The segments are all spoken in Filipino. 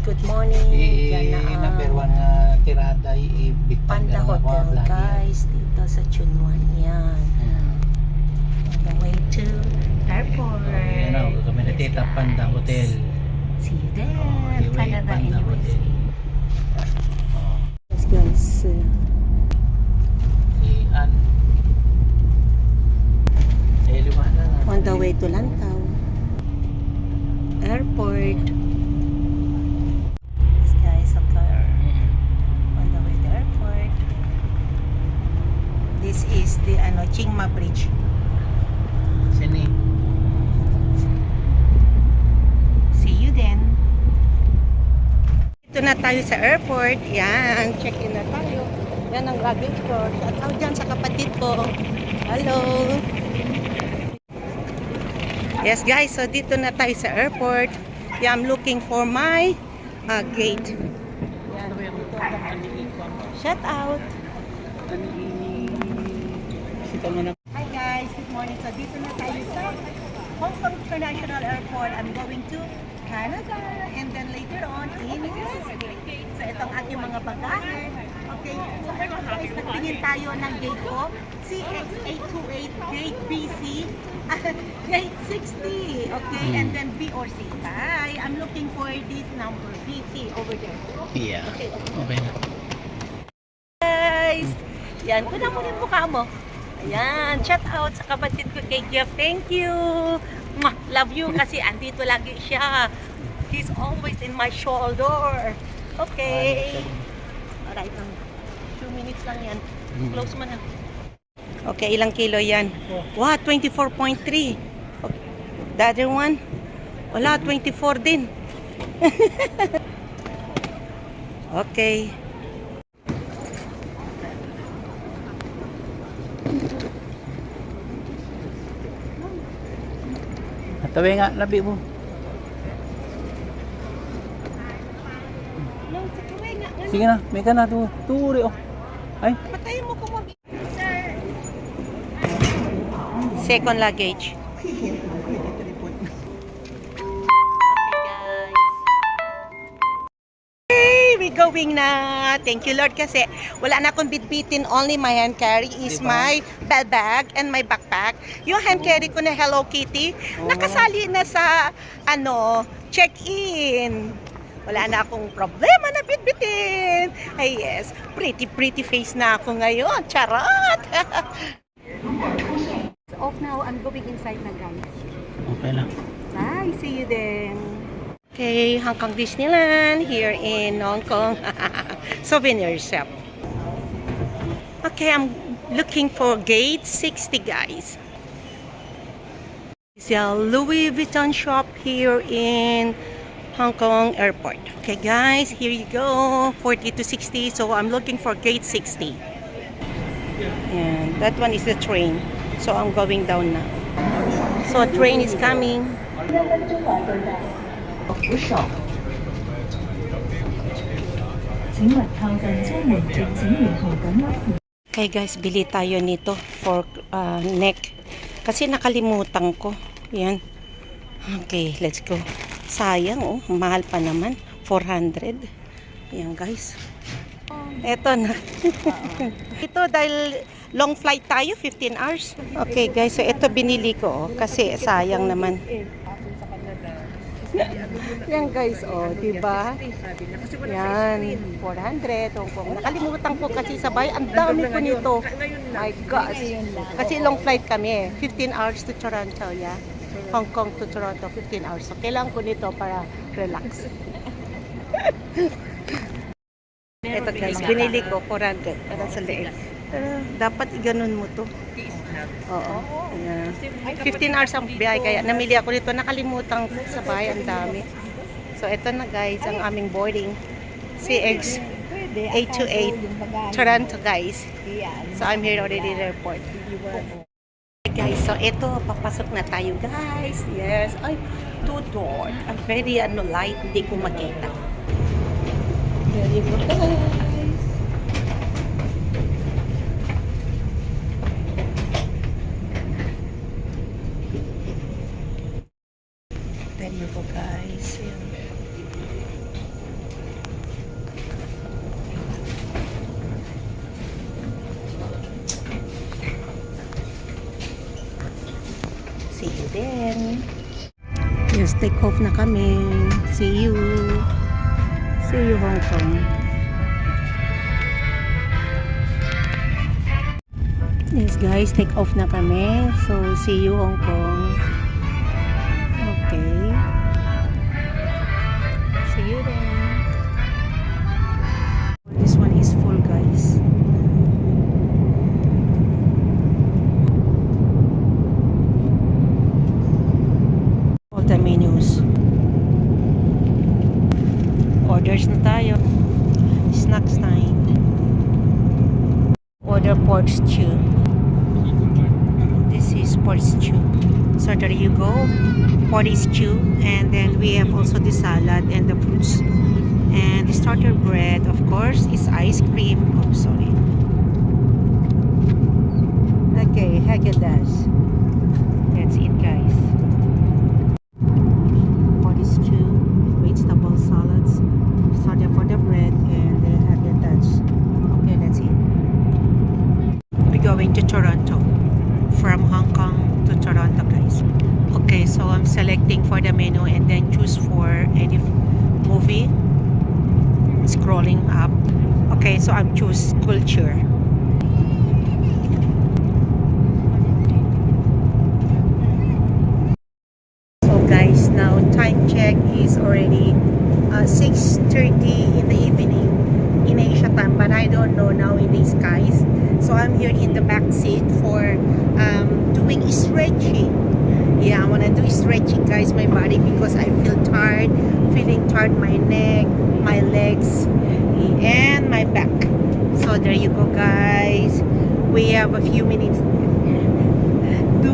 good morning. Yan na ang number 1 nga tirada Panda Hotel, guys. Dito sa Chunwan. Yan. On the way to airport. Yan o, kami na tita Panda Hotel. See you there. Anyway, Canada Panda Airways. Hotel. Yes, guys. Si Ann. Liwanag na. On the way to Lantaw Airport. Yes, guys. Okay. On the way to airport. This is the Chingma Bridge. Sini. See you then. Dito na tayo sa airport. Yan, check-in na tayo. Yan ang luggage ko. Shout out dyan sa kapatid ko. Hello. Yes guys, so dito na tayo sa airport. Yeah, I'm looking for my gate. Yan, dito. Shout out. Hi guys, good morning. So dito na tayo sa Hong Kong International Airport. I'm going to Canada and then later on in US. So itong ating mga bagahe. Okay, so guys, nagtingin tayo ng gate ko. CX828 gate BC, gate 60. Okay, and then B or C. Bye. I'm looking for this number BC over there. Yeah. Okay na. Guys, yan, kuna mo rin mukha mo. Ayan, shout out sa kapatid ko kay Jeff. Thank you. Mwah, love you kasi andito lagi siya. He's always in my shoulder. Okay. Alright, 2 minutes lang yan. Close mo na. Okay, ilang kilo yan? Wow, 24.3. Okay. The other one? Wala, 24 din. Okay. Tawi nga, labi mo. Sige na, may ka na. Turi oh. Ay. Patayin mo kung sir. Second luggage. Okay, guys. Hey, we going na. Thank you, Lord, kasi wala na akong bitbitin. Only my hand carry is my bag and my backpack. Yung hand carry ko na Hello Kitty, nakasali na sa check-in. Wala na akong problema na bitbitin. Ay yes, pretty face na ako ngayon. Charot! Off now, I'm going inside na guys. Okay lang. Bye, see you then. Okay, Hong Kong Disneyland here in Hong Kong. Souvenir shop. Okay, I'm looking for gate 60 guys. It's a Louis Vuitton shop here in Hong Kong Airport. Okay guys, here you go. 40 to 60. So I'm looking for gate 60. And that one is the train. So I'm going down now. So a train is coming. Okay guys, bili tayo nito for neck. Kasi nakalimutan ko. Yan. Okay, let's go. Sayang oh, mahal pa naman. 400. Yan guys. Eto na. Ito dahil long flight tayo, 15 hours. Okay guys, so ito binili ko oh, kasi sayang naman. Yan guys, oh, diba? Yan, 400 Hong Kong. Nakalimutan ko kasi sabay. Ang dami ko nito. My gosh. Kasi long flight kami. 15 hours to Toronto, yeah. Hong Kong to Toronto, 15 hours. So, kailangan ko nito para relax. Ito guys, binili ko 400 para sa leeg. Dapat iganon mo to. Oo. Yeah. 15 hours ang biyahe kaya namili ako nito. Nakalimutan ko sa bahay, ang dami. So ito na guys, ang aming boarding. CX828 Toronto guys. So I'm here already in the airport. Guys, so ito, papasok na tayo guys. Yes. Ay, two-door. I'm very light, hindi ko makita. Very good guys. Very good guys. din. Yes, take off na kami. See you. See you, Hong Kong. Yes guys, take off na kami. So, see you, Hong Kong. Okay. See you then. This one is full, guys. All the menus. Orders na tayo. Snacks time. Order pork stew. This is pork stew. So there you go. Pork stew. And then we have also the salad and the fruits. And the starter bread, of course, is ice cream. Oh, sorry. Okay, Haagen-Dazs. That's it, guys. Pork stew, vegetable salads, starter for the bread, and the Haagen-Dazs. Okay, that's it. We're going to Toronto. From Hong Kong to Toronto, guys. Okay, so I'm selecting for the menu and then choose for any movie. Scrolling up. Okay, so I'm choose culture. So guys, now time check is already 6:30 in the evening in Asia time, but I don't know now in these guys. So I'm here in the back seat for doing stretching. Yeah, I want to do stretching, guys, my body, because I feel tired, feeling tired, my neck, my legs, and my back. So there you go, guys. We have a few minutes to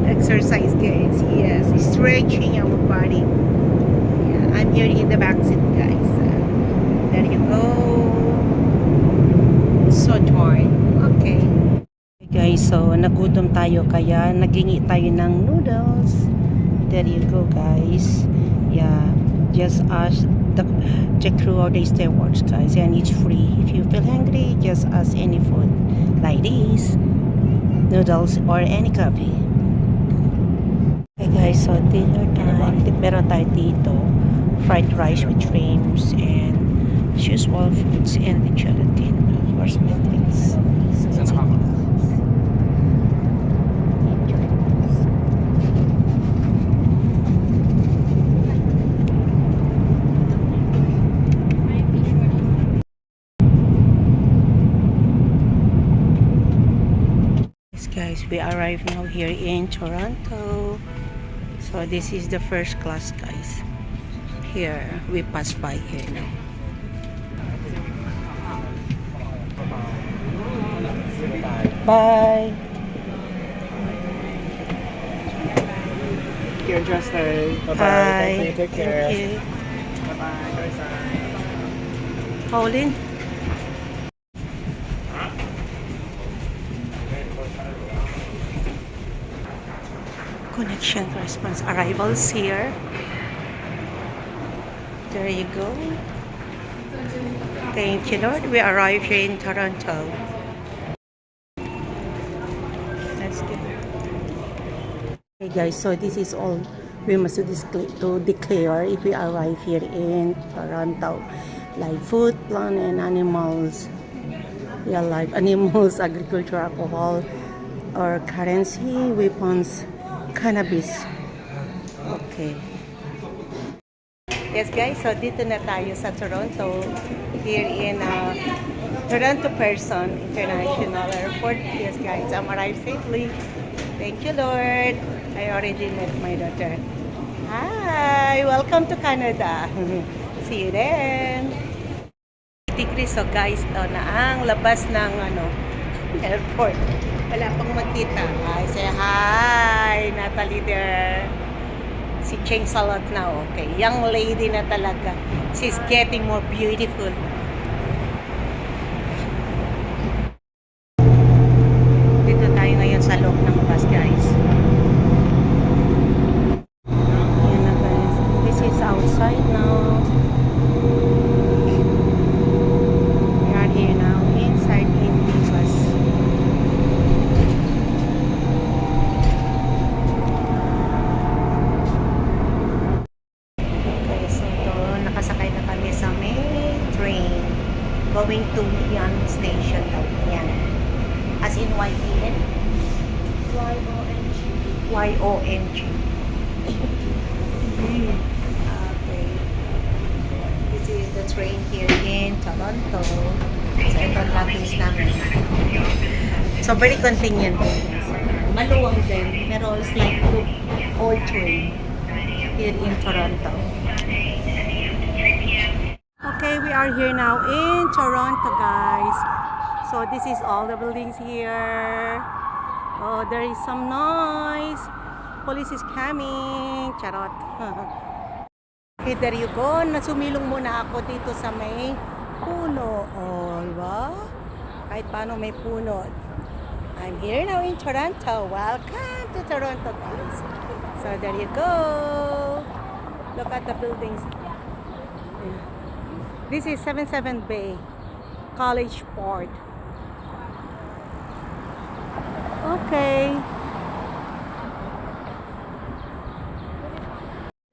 exercise, guys. Yes, stretching our body. Yeah, I'm here in the back seat, guys. There you go. So tired. Okay. Guys, so nagutom tayo kaya nagingi tayo ng noodles. There you go, guys. Yeah, just ask the crew or the stewards, guys, and it's free. If you feel hungry, just ask any food like this, noodles or any coffee. Okay guys, so dinner time. Meron tayo dito fried rice with shrimps and usual foods and the gelatin, of course, meatballs. Guys, we arrive now here in Toronto. So this is the first class, guys. Here we pass by here now. Bye. You're interested. Bye-bye. Bye. Thank you. Take care. Thank you. Bye-bye. Pauline. Connection corresponds. Arrivals here. There you go. Thank you, Lord. We arrived here in Toronto. Let's go. Hey guys, so this is all we must to declare if we arrive here in Toronto. Like food, plant, and animals. Yeah, like animals, agriculture, alcohol, or currency, weapons, cannabis. Okay. Yes guys, so dito na tayo sa Toronto. Here in Toronto Pearson International Airport. Yes guys, I'm arrived safely. Thank you, Lord. I already met my daughter. Hi! Welcome to Canada. See you then. Degree, so guys, ito na ang labas ng airport. Wala pang magkita. Hi, say hi, Natalie there. Si Cheng Salot na, okay. Young lady na talaga. She's getting more beautiful. Dito tayo ngayon sa loob ng bus, guys. Ayan na, guys. This is outside now. We are here now inside in the bus. to Yonge Station daw. Yan. As in Y-E-N? Y-O-N-G. Y-O-N-G. Okay. This is the train here in Toronto. So, ito ang lapis namin. So, very convenient. Maluwang din. Pero it's like old train here in Toronto. Okay, we are here now in Toronto, guys. So, this is all the buildings here. Oh, there is some noise. Police is coming. Charot. Okay, there you go. Nasumilong muna ako dito sa may puno. Oh, diba? Kahit paano may puno. I'm here now in Toronto. Welcome to Toronto, guys. So, there you go. Look at the buildings. Yeah. This is 77 Bay, College Port. Okay.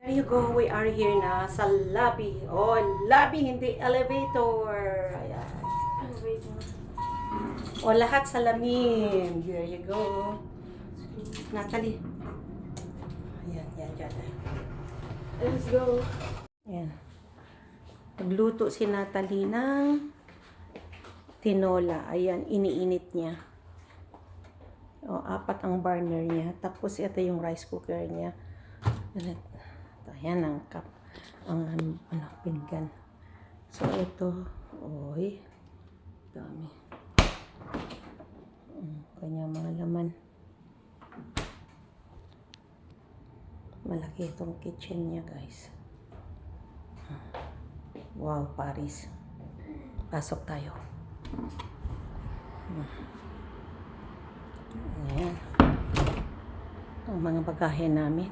There you go. We are here na sa lobby. Oh, lobby, hindi elevator. Ayan. O, lahat salamin. There you go. Natalie. Ayan, yan. Let's go. Ayan. Nagluto si Natalie ng tinola. Ayan, iniinit niya. O, 4 ang burner niya. Tapos, ito yung rice cooker niya. Ayan ang cup. Ang pinggan. So, ito. Oy. Dami. Kanya mga laman. Malaki itong kitchen niya, guys. Wow, Paris. Pasok tayo. Ayan. Ang mga bagahe namin.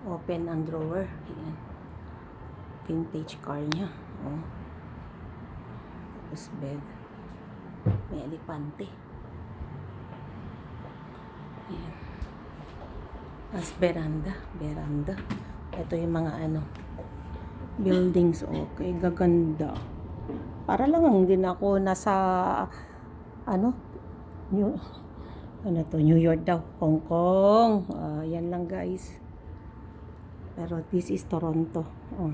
Open ang drawer. Ayan. Vintage car niya. Oh. Tapos bed. May elepante. Ayan. Tapos veranda. Ito yung mga buildings. Okay, gaganda. Para lang din ako nasa New York daw. Hong Kong. Yan lang, guys. Pero this is Toronto. Oh.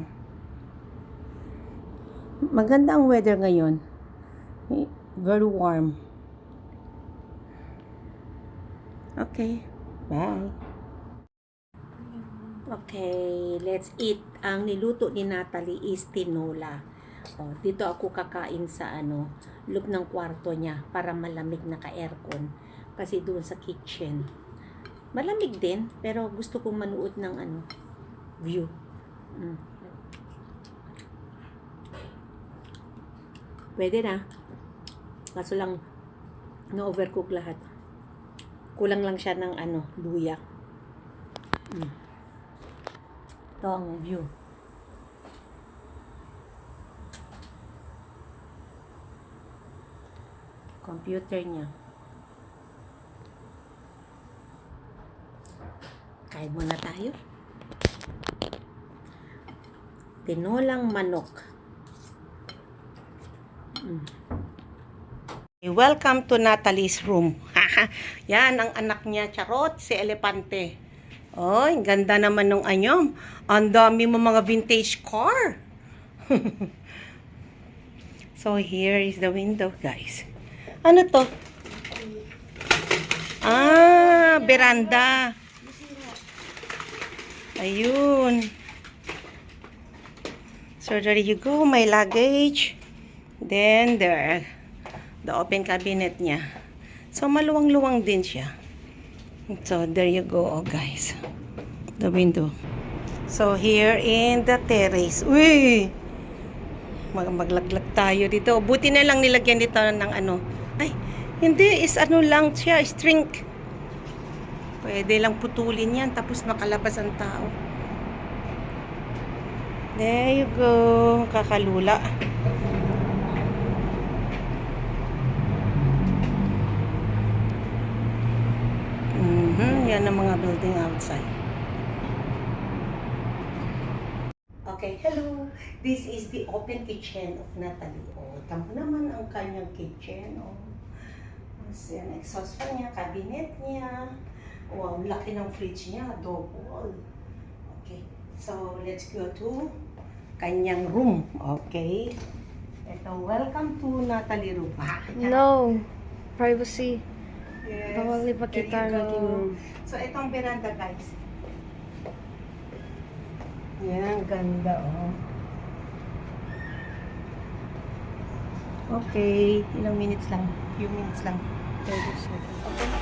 Maganda ang weather ngayon. Very warm. Okay. Bye. Okay, let's eat. Ang niluto ni Natalie is tinola. Oh, dito ako kakain sa loob ng kwarto niya para malamig na ka-aircon. Kasi doon sa kitchen. Malamig din, pero gusto kong manood ng view. Pwede na. Kaso lang, na-overcook lahat. Kulang lang siya ng luya. Ito ang view. Computer niya. Kain muna tayo. Tinolang manok. Welcome to Natalie's room. Yan ang anak niya, Charot, si Elepante. Oy, ganda naman nung anyong. Ang dami mo mga vintage car. So, here is the window, guys. Ano to? Veranda. Ayun. So, there you go. My luggage. Then, there. The open cabinet niya. So, maluwang-luwang din siya. So, there you go, guys. The window. So, here in the terrace. Uy! Maglaglag tayo dito. Buti na lang nilagyan dito ng Ay, hindi. Is lang siya. String. Pwede lang putulin yan. Tapos makalabas ang tao. There you go. Kakalula. Yan ang mga building outside. Okay, hello. This is the open kitchen of Natalie. Oh, tamo naman ang kanyang kitchen. Oh. Kasi ang exhaust fan niya, cabinet niya. Wow, laki ng fridge niya, double. Okay, so let's go to kanyang room. Okay. Ito, welcome to Natalie room. No. Privacy. Yes, Bawal there ipakita you ang aking go. room. So, itong veranda, guys. Yan, ganda, oh. Okay, ilang minutes lang. Few minutes lang. 30 seconds. Okay.